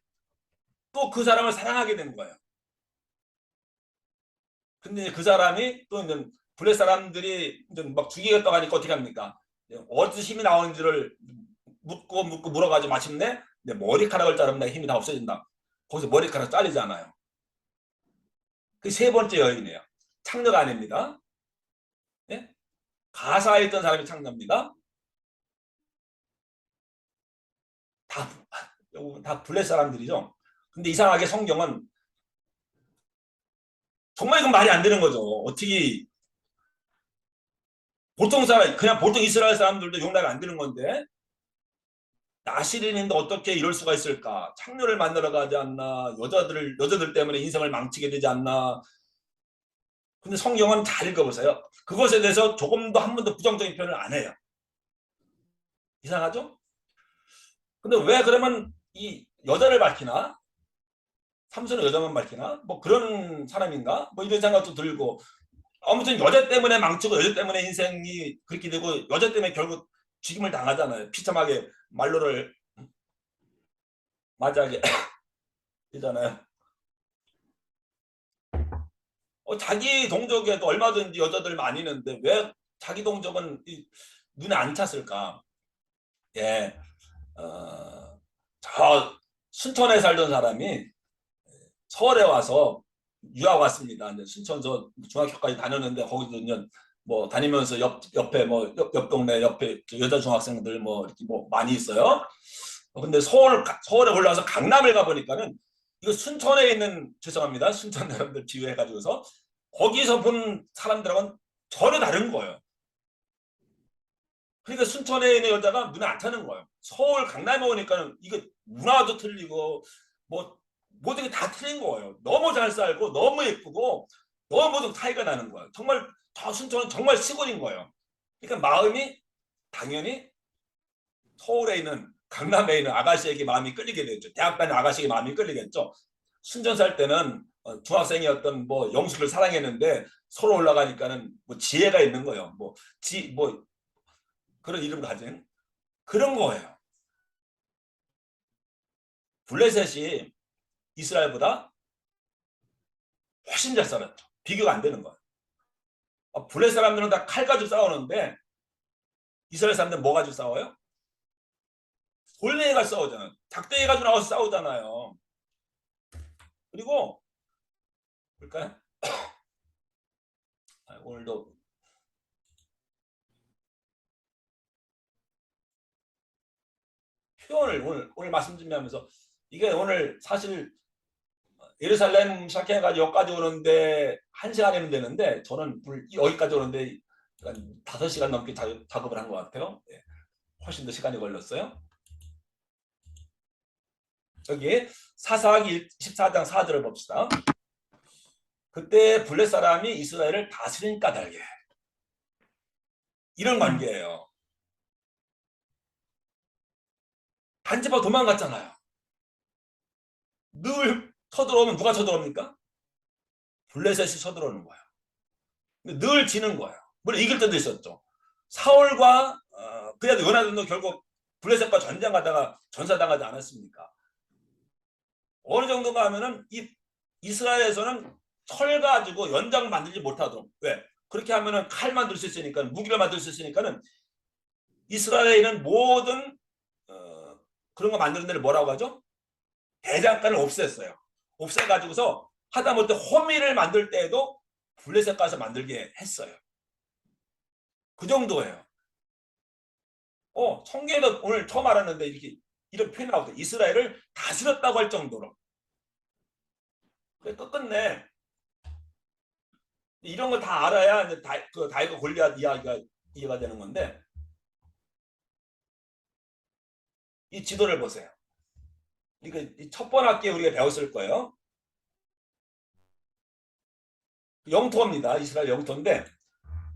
또 그 사람을 사랑하게 되는 거예요. 근데 그 사람이 또 이제 블레셋 사람들이 이제 막 죽이겠다고 하니까 어떻게 합니까? 어디서 힘이 나오는지를 묻고 물어가지고 마침내 내 머리카락을 자르면 내 힘이 다 없어진다. 거기서 머리카락 잘리잖아요. 그 세 번째 여인이에요. 창녀가 아닙니다. 예? 가사에 있던 사람이 창녀입니다. 다 블레셋 사람들이죠. 근데 이상하게 성경은 정말 이건 말이 안 되는 거죠. 어떻게 보통 이스라엘 사람들도 용납이 안 되는 건데 나시린인데 어떻게 이럴 수가 있을까? 창녀를 만나러 가지 않나? 여자들 때문에 인생을 망치게 되지 않나? 근데 성경은 잘 읽어보세요. 그것에 대해서 조금 더 한 번도 부정적인 표현을 안 해요. 이상하죠? 근데 왜 그러면 이 여자를 밝히나? 삼손은 여자만 밝히나? 뭐 그런 사람인가? 뭐 이런 생각도 들고 아무튼 여자 때문에 망치고 여자 때문에 인생이 그렇게 되고 여자 때문에 결국 죽임을 당하잖아요. 비참하게 말로를 맞이하게 되잖아요. 자기 동족에도 얼마든지 여자들 많이 있는데 왜 자기 동족은 눈에 안 찼을까? 예, 저 순천에 살던 사람이 서울에 와서 유학 왔습니다. 이제 순천 저 중학교까지 다녔는데 거기도 이제 뭐 다니면서 옆에 뭐 옆 동네 옆에 여자 중학생들 뭐 이렇게 뭐 많이 있어요. 근데 서울에 올라와서 강남을 가보니까는 이거 순천에 있는 죄송합니다. 순천 사람들 비유해가지고서 거기서 본 사람들하고는 전혀 다른 거예요. 그러니까 순천에 있는 여자가 눈에 안 타는 거예요. 서울 강남에 오니까는 이거 문화도 틀리고 뭐 모든 게 다 틀린 거예요. 너무 잘 살고 너무 예쁘고 너무 모든 차이가 나는 거예요. 정말 저 순천은 정말 시골인 거예요. 그러니까 마음이 당연히 서울에 있는 강남에 있는 아가씨에게 마음이 끌리게 되죠. 대학 다니는 아가씨에게 마음이 끌리겠죠. 순천 살 때는 중학생이었던 뭐 영수를 사랑했는데 서로 올라가니까는 뭐 지혜가 있는 거예요. 뭐 그런 이름 가진 그런 거예요. 블레셋이 이스라엘보다 훨씬 잘 살았죠. 비교가 안 되는 거예요. 블레셋 사람들은 다 칼 가지고 싸우는데 이스라엘 사람들은 뭐 가지고 싸워요? 돌멩이 가지고 싸우잖아요. 작대기 가지고 나와서 싸우잖아요. 그리고 볼까요? 오늘도 표현을 오늘 말씀 준비하면서 이게 오늘 사실 예루살렘 시작해가지고 여기까지 오는데 1시간이면 되는데 저는 여기까지 오는데 5시간 넘게 작업을 한 것 같아요. 훨씬 더 시간이 걸렸어요. 여기 사사기 14장 4절을 봅시다. 그때 블레 사람이 이스라엘을 다스린 까닭에 이런 관계예요. 단지파 도망갔잖아요. 늘 쳐들어오면 누가 쳐들어옵니까? 블레셋이 쳐들어오는 거예요. 늘 지는 거예요. 물론 이길 때도 있었죠. 사울과 그래도 요나단도 결국 블레셋과 전쟁하다가 전사당하지 않았습니까? 어느 정도가 하면은 이 이스라엘에서는 철 가지고 연장 만들지 못하도록 왜? 그렇게 하면은 칼 만들 수 있으니까 무기를 만들 수 있으니까는 이스라엘에 있는 모든 그런 거 만드는 데를 뭐라고 하죠? 대장간을 없앴어요. 없애가지고서 하다못해 호미를 만들 때에도 블레셋 가서 만들게 했어요. 그 정도예요. 성경에도 오늘 처음 알았는데 이런 표현이 나오거든요. 이스라엘을 다스렸다고 할 정도로. 끝끝내 이런 걸 다 알아야 이제 다윗과 골리앗 이야기가 이해가 되는 건데 이 지도를 보세요. 이거 첫 번 학기에 우리가 배웠을 거예요. 영토입니다. 이스라엘 영토인데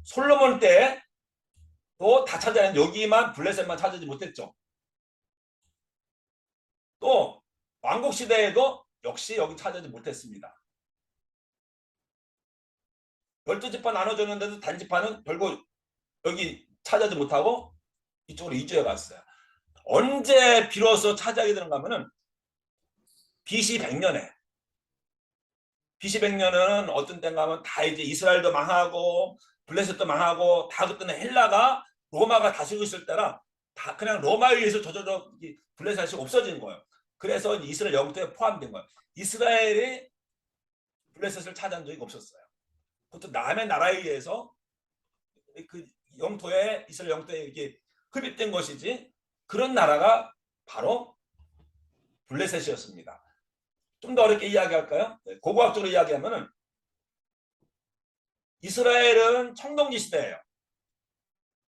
솔로몬 때도 다 찾아낸 여기만 블레셋만 찾지 못했죠. 또 왕국 시대에도 역시 여기 찾지 못했습니다. 12지파 나눠줬는데도 단지파는 결국 여기 찾지 못하고 이쪽으로 이주해 갔어요. 언제 비로소 차지하게 되는가 하면은 BC 100년에 BC 100년은 어떤 때인가 하면 다 이제 이스라엘도 망하고 블레셋도 망하고 다 그때는 헬라가 로마가 다스리고 있을 때라 다 그냥 로마에 의해서 저절로 블레셋이 없어진 거예요. 그래서 이스라엘 영토에 포함된 거예요. 이스라엘이 블레셋을 차지한 적이 없었어요. 그것도 남의 나라에 의해서 그 영토에 이스라엘 영토에 이렇게 흡입된 것이지 그런 나라가 바로 블레셋이었습니다. 좀 더 어렵게 이야기할까요? 고고학적으로 이야기하면은 이스라엘은 청동기 시대예요.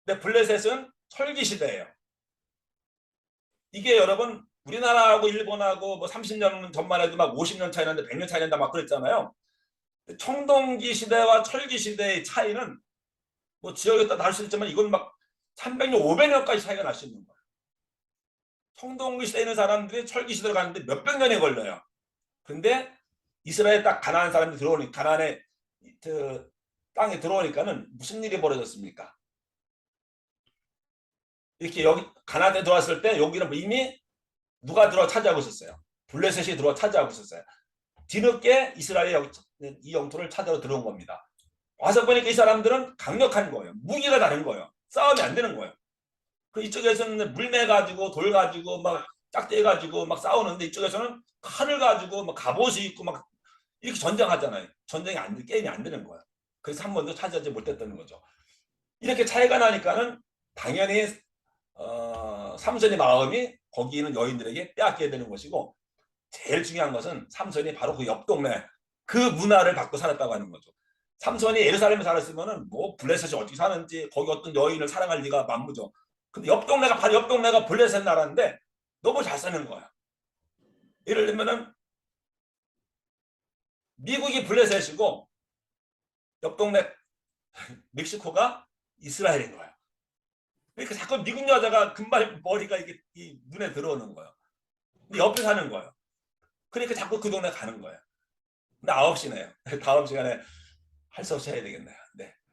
근데 블레셋은 철기 시대예요. 이게 여러분 우리나라하고 일본하고 뭐 30년 전만 해도 막 50년 차이 나는데 100년 차이 난다 막 그랬잖아요. 청동기 시대와 철기 시대의 차이는 뭐 지역에 따라 다를 수 있지만 이건 막 300년, 500년까지 차이가 날 수 있는 거예요. 청동기 시대에 있는 사람들이 철기 시대로 가는데 몇백 년이 걸려요. 근데 이스라엘 딱 가나안 사람들이 들어오니까 가나안의 그 땅에 들어오니까는 무슨 일이 벌어졌습니까? 이렇게 여기 가나안에 들어왔을 때 여기는 이미 누가 들어와 차지하고 있었어요. 블레셋이 들어와 차지하고 있었어요. 뒤늦게 이스라엘이 이 영토를 찾아러 들어온 겁니다. 와서 보니까 이 사람들은 강력한 거예요. 무기가 다른 거예요. 싸움이 안 되는 거예요. 그 이쪽에서는 물매 가지고 돌 가지고 막 짝대 가지고 막 싸우는데 이쪽에서는 칼을 가지고 막 갑옷이 있고 막 이렇게 전쟁하잖아요. 전쟁이 안 돼, 게임이 안 되는 거예요. 그래서 한 번도 차지하지 못했다는 거죠. 이렇게 차이가 나니까는 당연히 삼손의 마음이 거기 있는 여인들에게 빼앗게 되는 것이고, 제일 중요한 것은 삼손이 바로 그 옆 동네 그 문화를 받고 살았다고 하는 거죠. 삼손이 예루살렘에 살았으면은 뭐 블레셋이 어떻게 사는지 거기 어떤 여인을 사랑할 리가 만무죠. 근데 옆 동네가 바로 옆 동네가 블레셋 나라인데 너무 잘 사는 거야. 예를 들면은 미국이 블레셋이고 옆 동네 멕시코가 이스라엘인 거야. 그러니까 자꾸 미국 여자가 금발 머리가 이게 이 눈에 들어오는 거예요. 근데 옆에 사는 거예요. 그러니까 자꾸 그 동네 가는 거예요. 근데 9시네요. 다음 시간에 할 수 없이 해야 되겠네요. 네.